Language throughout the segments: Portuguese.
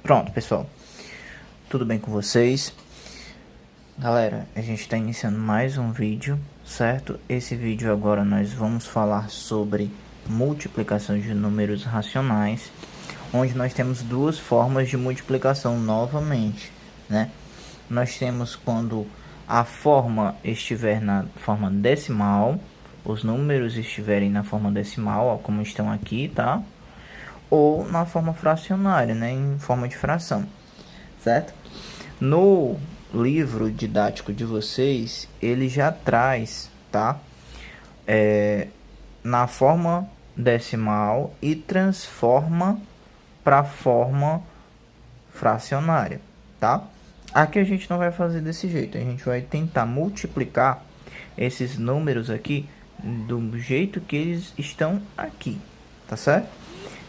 Pronto, pessoal. Tudo bem com vocês? Galera, a gente está iniciando mais um vídeo, certo? Esse vídeo agora nós vamos falar sobre multiplicação de números racionais, onde nós temos duas formas de multiplicação novamente, né? Nós temos quando a forma estiver na forma decimal, os números estiverem na forma decimal, ó, como estão aqui, tá? Ou na forma fracionária, né? Em forma de fração, certo? No livro didático de vocês, ele já traz, tá? Na forma decimal e transforma para a forma fracionária, tá? Aqui a gente não vai fazer desse jeito, a gente vai tentar multiplicar esses números aqui do jeito que eles estão aqui, tá certo?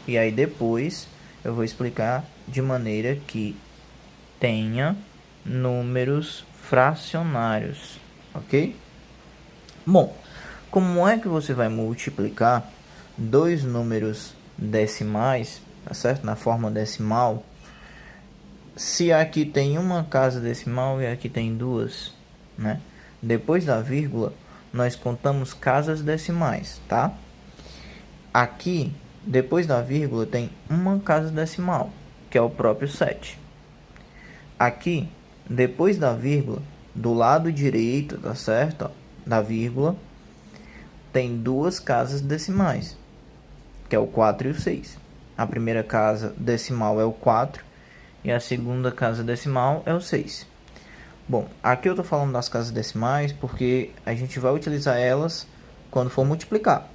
E aí depois eu vou explicar de maneira que tenha números fracionários, ok? Bom, como é que você vai multiplicar dois números decimais, tá certo? Na forma decimal, se aqui tem uma casa decimal e aqui tem duas, né? Depois da vírgula, nós contamos casas decimais, tá? Aqui, depois da vírgula, tem uma casa decimal, que é o próprio 7. Aqui, depois da vírgula, do lado direito, tá certo? Ó, da vírgula, tem duas casas decimais, que é o 4 e o 6. A primeira casa decimal é o 4 e a segunda casa decimal é o 6. Bom, aqui eu estou falando das casas decimais porque a gente vai utilizar elas quando for multiplicar.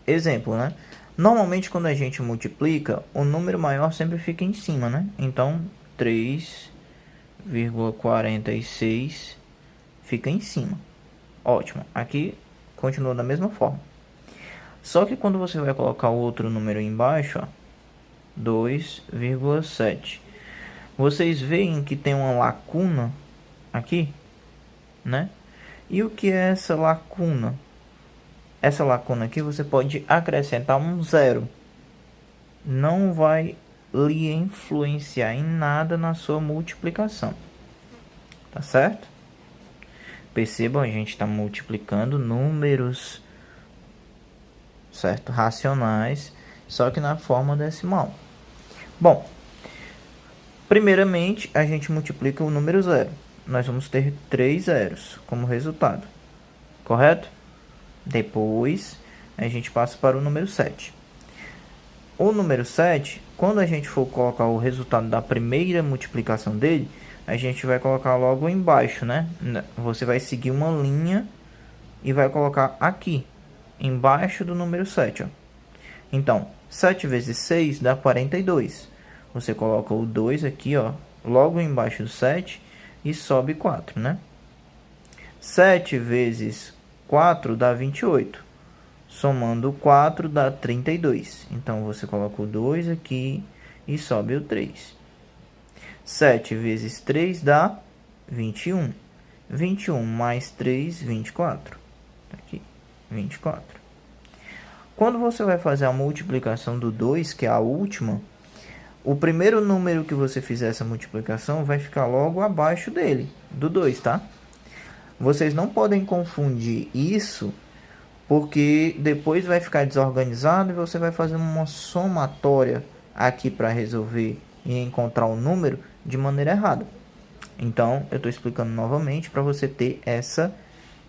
Exemplo, né? Normalmente quando a gente multiplica, o número maior sempre fica em cima, né? Então, 3,46 fica em cima. Ótimo. Aqui continua da mesma forma. Só que quando você vai colocar o outro número embaixo, ó, 2,7, vocês veem que tem uma lacuna aqui, né? E o que é essa lacuna? Essa lacuna aqui você pode acrescentar um zero. Não vai lhe influenciar em nada na sua multiplicação. Tá certo? Percebam, a gente está multiplicando números, certo? Racionais, só que na forma decimal. Bom, primeiramente a gente multiplica o número zero. Nós vamos ter 3 zeros como resultado, correto? Depois a gente passa para o número 7. O número 7, quando a gente for colocar o resultado da primeira multiplicação dele, a gente vai colocar logo embaixo, né? Você vai seguir uma linha e vai colocar aqui, embaixo do número 7. Ó. Então, 7 vezes 6 dá 42. Você coloca o 2 aqui, ó, logo embaixo do 7 e sobe 4, né? 7 vezes 4 dá 28. Somando 4 dá 32. Então, você coloca o 2 aqui e sobe o 3. 7 vezes 3 dá 21. 21 mais 3, 24. Aqui, 24. Quando você vai fazer a multiplicação do 2, que é a última, o primeiro número que você fizer essa multiplicação vai ficar logo abaixo dele, do 2, tá? Vocês não podem confundir isso, porque depois vai ficar desorganizado e você vai fazer uma somatória aqui para resolver e encontrar o número de maneira errada. Então, eu estou explicando novamente para você ter essa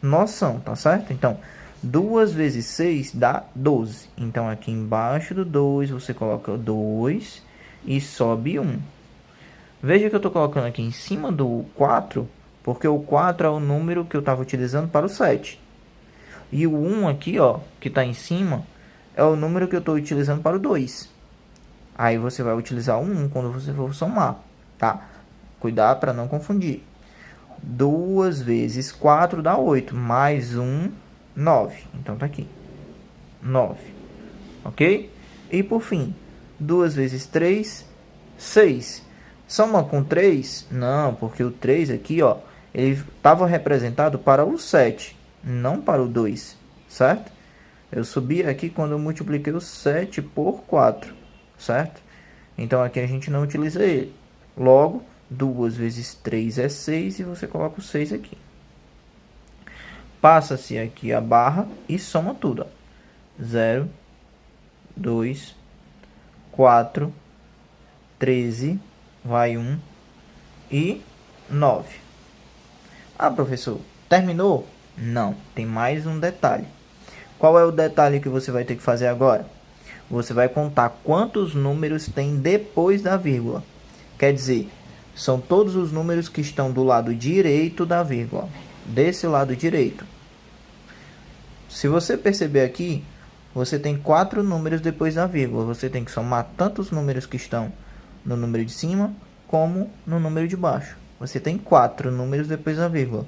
noção, tá certo? Então, 2 vezes 6 dá 12. Então, aqui embaixo do 2, você coloca 2 e sobe 1. Veja que eu estou colocando aqui em cima do 4, porque o 4 é o número que eu estava utilizando para o 7. E o 1 aqui, ó, que está em cima, é o número que eu estou utilizando para o 2. Aí você vai utilizar o 1 quando você for somar, tá? Cuidado para não confundir. 2 vezes 4 dá 8, mais 1, 9. Então tá aqui, 9, ok? E por fim, 2 vezes 3, 6. Soma com 3? Não, porque o 3 aqui, ó, ele estava representado para o 7, não para o 2, certo? Eu subi aqui quando eu multipliquei o 7 por 4, certo? Então aqui a gente não utiliza ele. Logo, 2 vezes 3 é 6 e você coloca o 6 aqui. Passa-se aqui a barra e soma tudo. 0, 2, 4, 13, vai 1 e 9. Ah, professor, terminou? Não, tem mais um detalhe. Qual é o detalhe que você vai ter que fazer agora? Você vai contar quantos números tem depois da vírgula. Quer dizer, são todos os números que estão do lado direito da vírgula. Desse lado direito. Se você perceber aqui, você tem 4 números depois da vírgula. Você tem que somar tanto os números que estão no número de cima, como no número de baixo. Você tem 4 números depois da vírgula.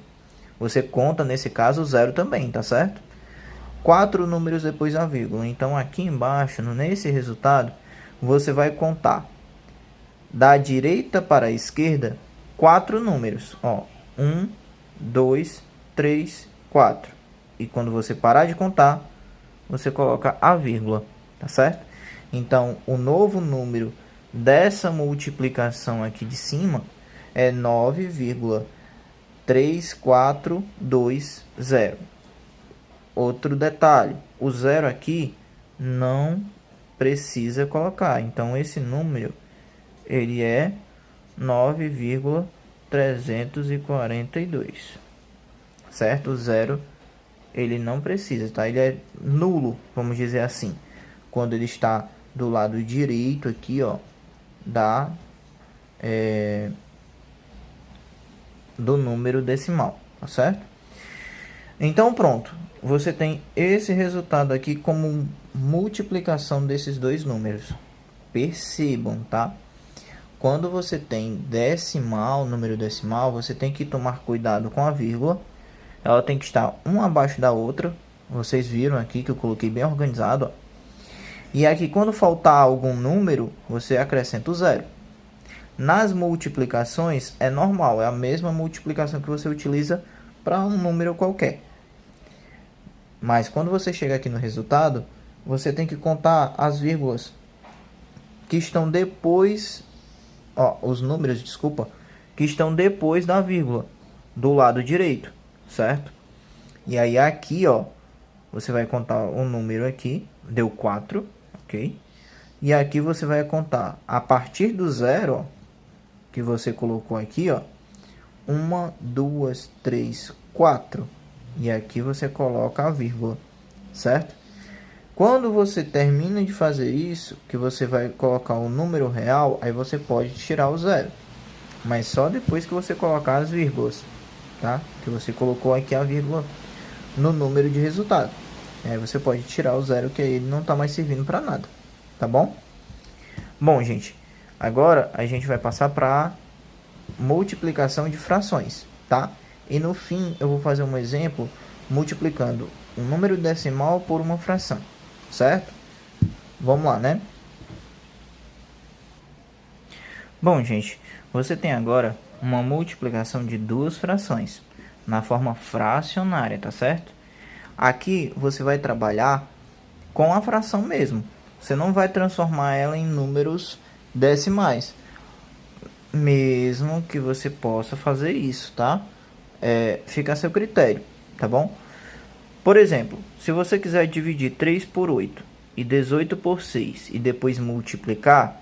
Você conta, nesse caso, o 0 também, tá certo? 4 números depois da vírgula. Então, aqui embaixo, nesse resultado, você vai contar da direita para a esquerda 4 números. 1, 2, 3, 4. E quando você parar de contar, você coloca a vírgula, tá certo? Então, o novo número dessa multiplicação aqui de cima é 9,3420. Outro detalhe, o zero aqui não precisa colocar. Então, esse número ele é 9,342. Certo? O zero ele não precisa, tá? Ele é nulo, vamos dizer assim, quando ele está do lado direito aqui, do número decimal, tá certo? Então, pronto. Você tem esse resultado aqui como multiplicação desses dois números. Percebam, tá? Quando você tem decimal, número decimal, você tem que tomar cuidado com a vírgula. Ela tem que estar uma abaixo da outra. Vocês viram aqui que eu coloquei bem organizado. E aqui, quando faltar algum número, você acrescenta o zero. Nas multiplicações, é normal. É a mesma multiplicação que você utiliza para um número qualquer. Mas quando você chega aqui no resultado, você tem que contar as vírgulas que estão depois... os números, desculpa, que estão depois da vírgula, do lado direito, certo? E aí aqui, você vai contar um número aqui, deu 4, ok? E aqui você vai contar, a partir do zero, que você colocou aqui, 1, 2, 3, 4. E aqui você coloca a vírgula, certo? Quando você termina de fazer isso, que você vai colocar o número real, aí você pode tirar o zero. Mas só depois que você colocar as vírgulas, tá? Que você colocou aqui a vírgula no número de resultado. Aí você pode tirar o zero, que aí ele não está mais servindo para nada, tá bom? Bom, gente, agora a gente vai passar para multiplicação de frações, tá? E no fim eu vou fazer um exemplo multiplicando um número decimal por uma fração, certo? Vamos lá, né? Bom, gente, você tem agora uma multiplicação de duas frações na forma fracionária, tá certo? Aqui você vai trabalhar com a fração mesmo. Você não vai transformar ela em números decimais, mesmo que você possa fazer isso, tá? Fica a seu critério, tá bom? Por exemplo, se você quiser dividir 3 por 8 e 18 por 6 e depois multiplicar,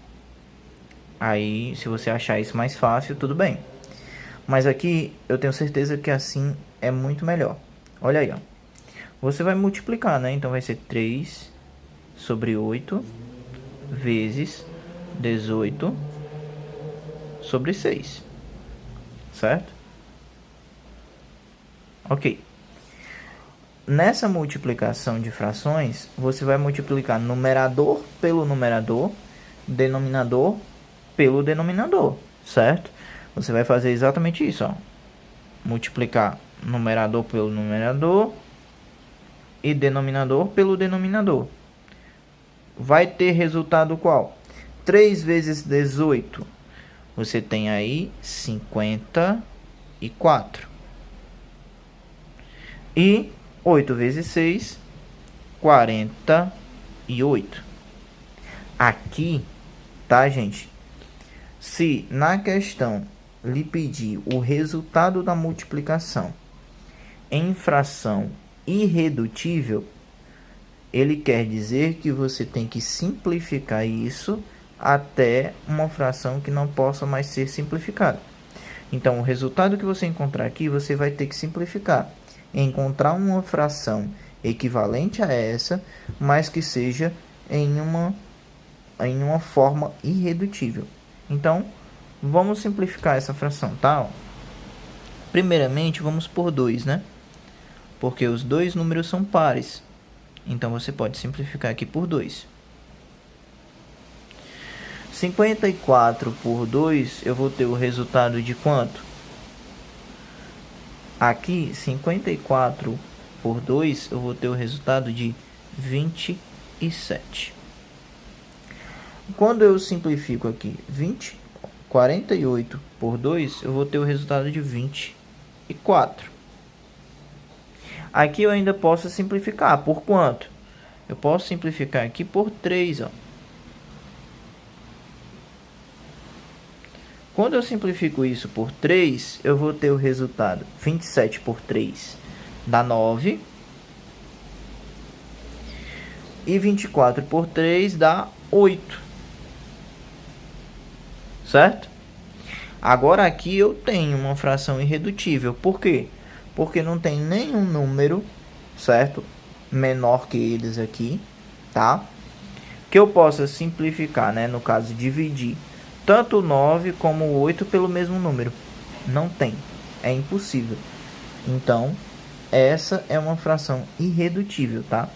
aí se você achar isso mais fácil, tudo bem. Mas aqui eu tenho certeza que assim é muito melhor. Olha aí, Você vai multiplicar, né? Então vai ser 3 sobre 8 vezes 18 sobre 6. Certo? Ok. Nessa multiplicação de frações, você vai multiplicar numerador pelo numerador, denominador pelo denominador, certo? Você vai fazer exatamente isso, multiplicar numerador pelo numerador e denominador pelo denominador. Vai ter resultado qual? 3 vezes 18. Você tem aí 54. E 8 vezes 6, 48. Aqui tá, gente? Se na questão lhe pedir o resultado da multiplicação em fração irredutível, ele quer dizer que você tem que simplificar isso até uma fração que não possa mais ser simplificada. Então, o resultado que você encontrar aqui, você vai ter que simplificar. Encontrar uma fração equivalente a essa, mas que seja em uma forma irredutível. Então, vamos simplificar essa fração, tá? Primeiramente, vamos por 2, né? Porque os dois números são pares. Então, você pode simplificar aqui por 2. 54 por 2, eu vou ter o resultado de quanto? Aqui, 54 por 2, eu vou ter o resultado de 27. Quando eu simplifico aqui 48 por 2, eu vou ter o resultado de 24. Aqui eu ainda posso simplificar. Por quanto? Eu posso simplificar aqui por 3, ó. Quando eu simplifico isso por 3, eu vou ter o resultado 27 por 3 dá 9. E 24 por 3 dá 8. Certo? Agora aqui eu tenho uma fração irredutível. Por quê? Porque não tem nenhum número, certo? Menor que eles aqui, tá? Que eu possa simplificar, né? No caso, dividir tanto o 9 como o 8 pelo mesmo número. Não tem. É impossível. Então, essa é uma fração irredutível, tá?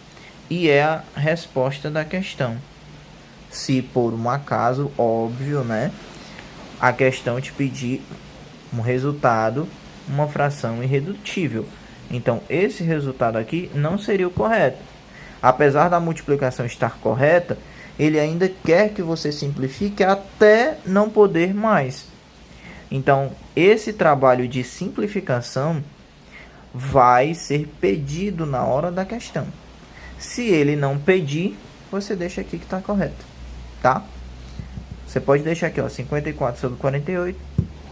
E é a resposta da questão. Se por um acaso, óbvio, né? A questão te pedir um resultado, uma fração irredutível. Então, esse resultado aqui não seria o correto. Apesar da multiplicação estar correta, ele ainda quer que você simplifique até não poder mais. Então, esse trabalho de simplificação vai ser pedido na hora da questão. Se ele não pedir, você deixa aqui que está correto, tá? Você pode deixar aqui, ó, 54 sobre 48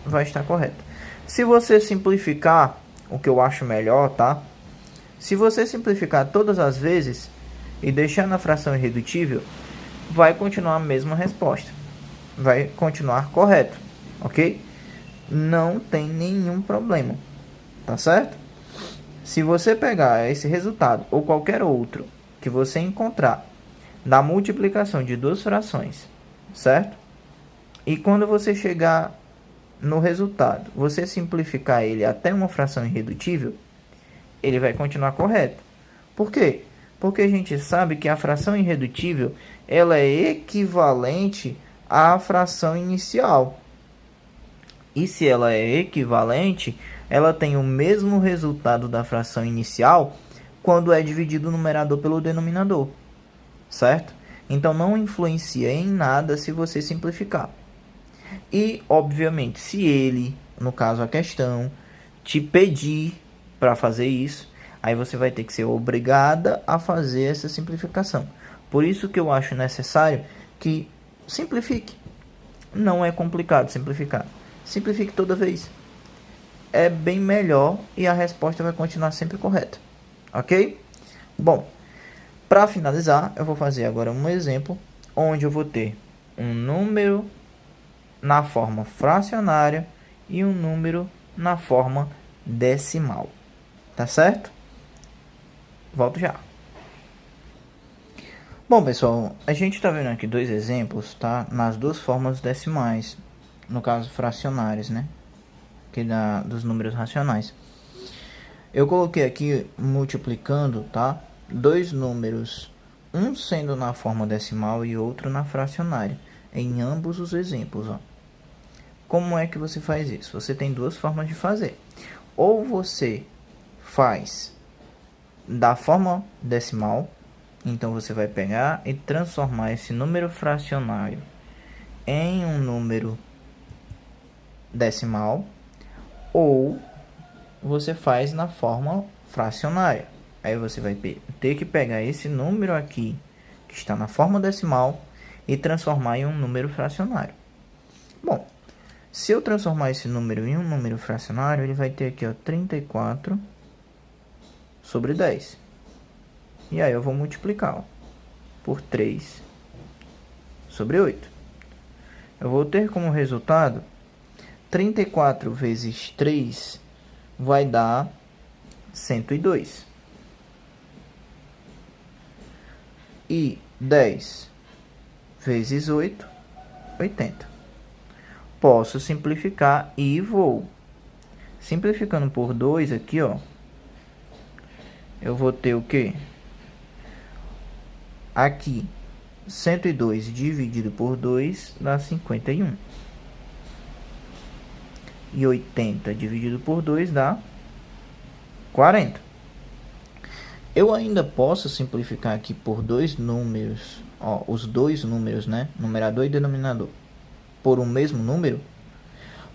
vai estar correto. Se você simplificar, o que eu acho melhor, tá? Se você simplificar todas as vezes e deixar na fração irredutível, vai continuar a mesma resposta. Vai continuar correto, ok? Não tem nenhum problema, tá certo? Se você pegar esse resultado ou qualquer outro que você encontrar da multiplicação de duas frações, certo? E quando você chegar no resultado, você simplificar ele até uma fração irredutível, ele vai continuar correto. Por quê? Porque a gente sabe que a fração irredutível ela é equivalente à fração inicial. E se ela é equivalente, ela tem o mesmo resultado da fração inicial quando é dividido o numerador pelo denominador, certo? Então não influencia em nada se você simplificar. E, obviamente, se ele, no caso a questão, te pedir para fazer isso, aí você vai ter que ser obrigada a fazer essa simplificação. Por isso que eu acho necessário que simplifique. Não é complicado simplificar. Simplifique toda vez. É bem melhor e a resposta vai continuar sempre correta. Ok? Bom, para finalizar, eu vou fazer agora um exemplo onde eu vou ter um número na forma fracionária e um número na forma decimal. Tá certo? Volto já. Bom, pessoal, a gente está vendo aqui dois exemplos, tá? Nas duas formas decimais, no caso fracionárias, né? Que dá dos números racionais. Eu coloquei aqui multiplicando, tá? Dois números, um sendo na forma decimal e outro na fracionária, em ambos os exemplos, ó. Como é que você faz isso? Você tem duas formas de fazer. Ou você faz da forma decimal, então você vai pegar e transformar esse número fracionário em um número decimal, ou você faz na forma fracionária. Aí você vai ter que pegar esse número aqui, que está na forma decimal, e transformar em um número fracionário. Bom, se eu transformar esse número em um número fracionário, ele vai ter aqui, ó, 34 sobre 10. E aí eu vou multiplicar, ó, por 3 sobre 8. Eu vou ter como resultado 34 vezes 3 vai dar 102. E 10 vezes 8, 80. Posso simplificar e vou. Simplificando por 2 aqui, ó, eu vou ter o quê? Aqui, 102 dividido por 2 dá 51. E 80 dividido por 2 dá 40. Eu ainda posso simplificar aqui por dois números, ó, os dois números, né? Numerador e denominador, por um mesmo número?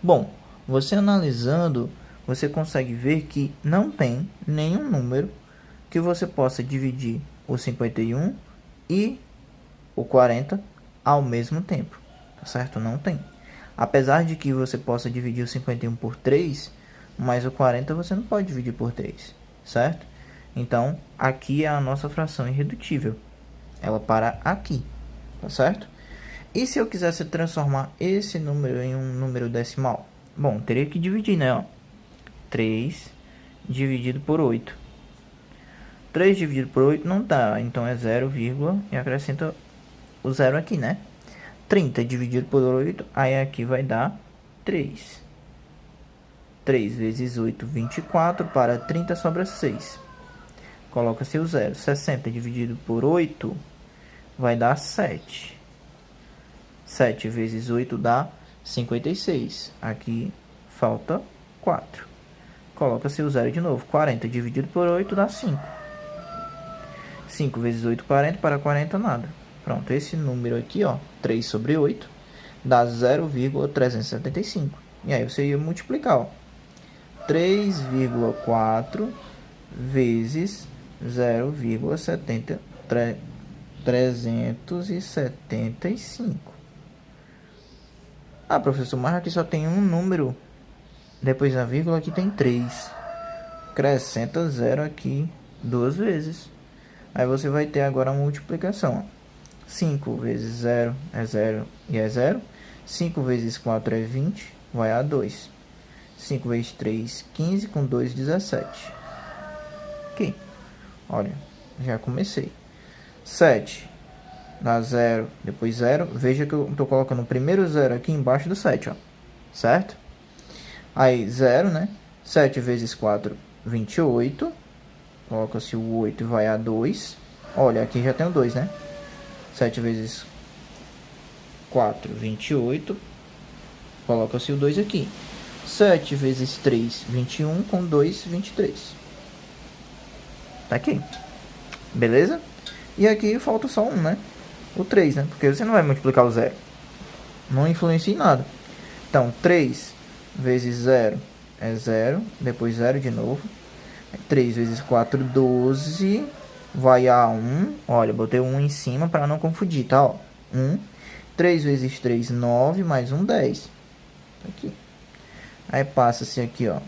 Bom, você analisando, você consegue ver que não tem nenhum número que você possa dividir o 51 e o 40 ao mesmo tempo, tá certo? Não tem. Apesar de que você possa dividir o 51 por 3, mas o 40 você não pode dividir por 3, certo? Então, aqui é a nossa fração irredutível. Ela para aqui, tá certo? E se eu quisesse transformar esse número em um número decimal? Bom, teria que dividir, né? Ó, 3 dividido por 8. 3 dividido por 8 não dá, então é 0, e acrescenta o 0 aqui, né? 30 dividido por 8, aí aqui vai dar 3. 3 vezes 8, 24, para 30 sobra 6. Coloca-se o 0. 60 dividido por 8 vai dar 7. 7 vezes 8 dá 56. Aqui falta 4. Coloca-se o 0 de novo. 40 dividido por 8 dá 5. 5 vezes 8, 40. Para 40, nada. Pronto, esse número aqui, ó, 3 sobre 8, dá 0,375. E aí você ia multiplicar, ó. 3,4 vezes 0,375. Ah, professor, mas aqui só tem um número. Depois da vírgula aqui tem 3. Acrescenta 0 aqui 2 vezes. Aí você vai ter agora a multiplicação. 5 vezes 0 é 0 e é 0. 5 vezes 4 é 20, vai a 2. 5 vezes 3, 15, com 2, 17. Aqui. Olha, já comecei. 7 dá 0, depois 0. Veja que eu estou colocando o primeiro 0 aqui embaixo do 7, ó. Certo? Aí 0, né? 7 vezes 4, 28. Coloca-se o 8 e vai a 2. Olha, aqui já tem o 2, né? 7 vezes 4, 28. Coloca-se o 2 aqui. 7 vezes 3, 21. Com 2, 23. Tá aqui. Beleza? E aqui falta só um, né? O 3, né? Porque você não vai multiplicar o 0. Não influencia em nada. Então, 3 vezes 0 é 0. Depois 0 de novo. 3 vezes 4, 12. Vai a 1. Olha, botei 1 em cima para não confundir, tá? Ó, 1. 3 vezes 3, 9. Mais 1, 10. Aqui. Aí passa-se aqui, ó,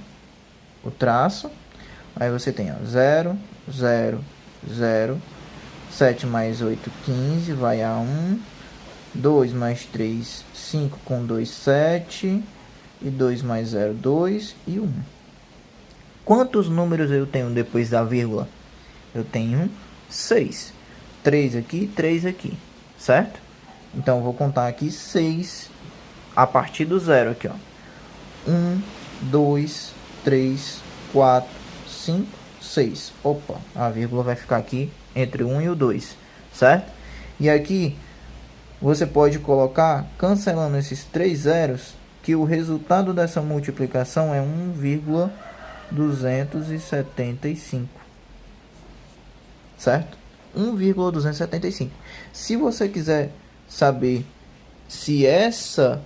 o traço. Aí você tem, ó, 0, 0, 0. 7 mais 8, 15. Vai a 1. 2 mais 3, 5. Com 2, 7. E 2 mais 0, 2. E 1. Quantos números eu tenho depois da vírgula? Eu tenho 6. 3 aqui, 3 aqui. Certo? Então, eu vou contar aqui 6 a partir do 0 aqui, ó. 1, 2, 3, 4, 5, 6. Opa, a vírgula vai ficar aqui entre o 1 e o 2. Certo? E aqui, você pode colocar, cancelando esses 3 zeros, que o resultado dessa multiplicação é 1,275. Certo? 1,275. Se você quiser saber se essa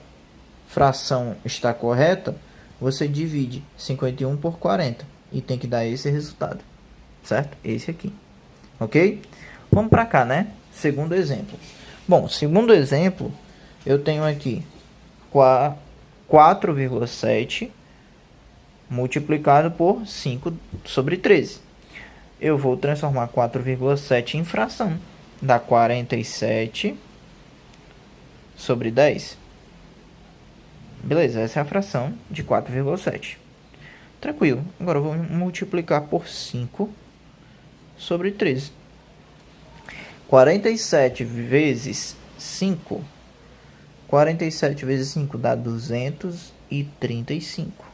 fração está correta, você divide 51 por 40 e tem que dar esse resultado. Certo? Esse aqui. Ok? Vamos para cá, né? Segundo exemplo. Bom, segundo exemplo, eu tenho aqui 4,7 multiplicado por 5 sobre 13. Eu vou transformar 4,7 em fração. Dá 47 sobre 10. Beleza, essa é a fração de 4,7. Tranquilo. Agora eu vou multiplicar por 5 sobre 13. 47 vezes 5. 47 vezes 5 dá 235.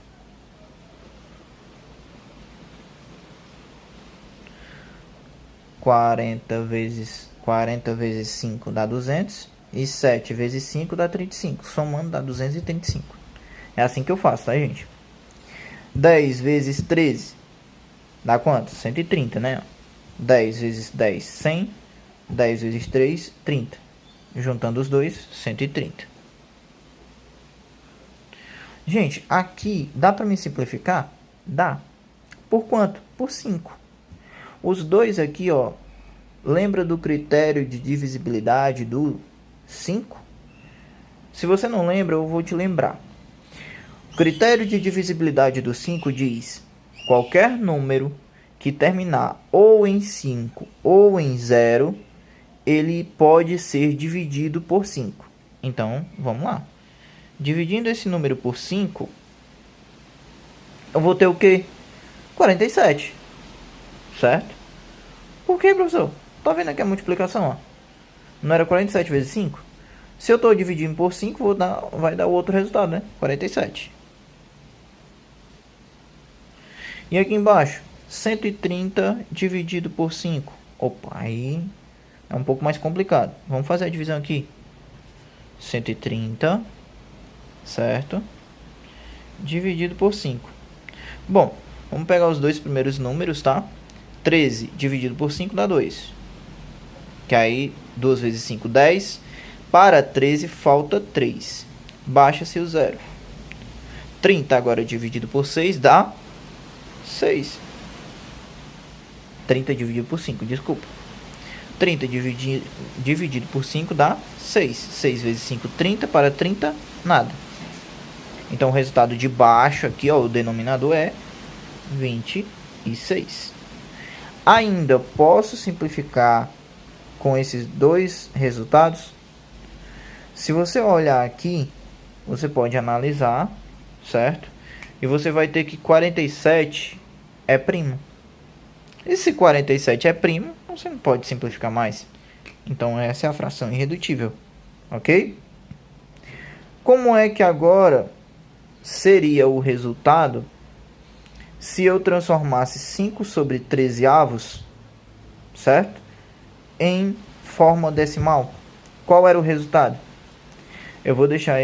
40 vezes 5 dá 200. E 7 vezes 5 dá 35. Somando dá 235. É assim que eu faço, tá, gente? 10 vezes 13 dá quanto? 130, né? 10 vezes 10, 100. 10 vezes 3, 30. Juntando os dois, 130. Gente, aqui dá para me simplificar? Dá. Por quanto? Por 5. Os dois aqui, ó, lembra do critério de divisibilidade do 5? Se você não lembra, eu vou te lembrar. O critério de divisibilidade do 5 diz: qualquer número que terminar ou em 5 ou em 0, ele pode ser dividido por 5. Então, vamos lá. Dividindo esse número por 5, eu vou ter o quê? 47. Certo? Por quê, professor? Tá vendo aqui a multiplicação, ó? Não era 47 vezes 5? Se eu estou dividindo por 5, vai dar o outro resultado, né? 47. E aqui embaixo, 130 dividido por 5. Opa, aí é um pouco mais complicado. Vamos fazer a divisão aqui. 130, certo? Dividido por 5. Bom, vamos pegar os dois primeiros números, tá? 13 dividido por 5 dá 2. Que aí, 2 vezes 5, 10. Para 13 falta 3. Baixa-se o 0. 30 agora dividido por 6 dá 6. 30 dividido por 5, desculpa. 30 dividido por 5 dá 6. 6 vezes 5, 30. Para 30, nada. Então, o resultado de baixo aqui, ó, o denominador é 26. Ainda posso simplificar com esses dois resultados? Se você olhar aqui, você pode analisar, certo? E você vai ter que 47 é primo. E se 47 é primo, você não pode simplificar mais. Então, essa é a fração irredutível, ok? Como é que agora seria o resultado se eu transformasse 5 sobre 13 avos, certo? Em forma decimal? Qual era o resultado? Eu vou deixar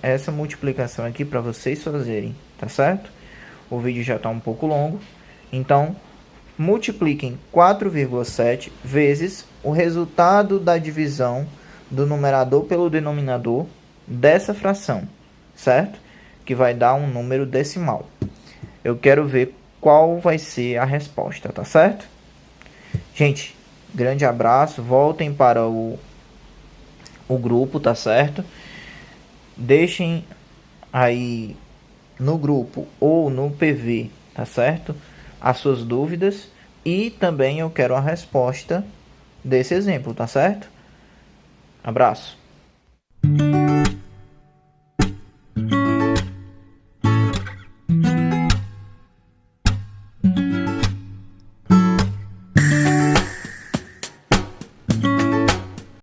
essa multiplicação aqui para vocês fazerem, tá certo? O vídeo já está um pouco longo, então multipliquem 4,7 vezes o resultado da divisão do numerador pelo denominador dessa fração, certo? Que vai dar um número decimal. Eu quero ver qual vai ser a resposta, tá certo? Gente, grande abraço, voltem para o grupo, tá certo? Deixem aí no grupo ou no PV, tá certo? As suas dúvidas e também eu quero a resposta desse exemplo, tá certo? Abraço.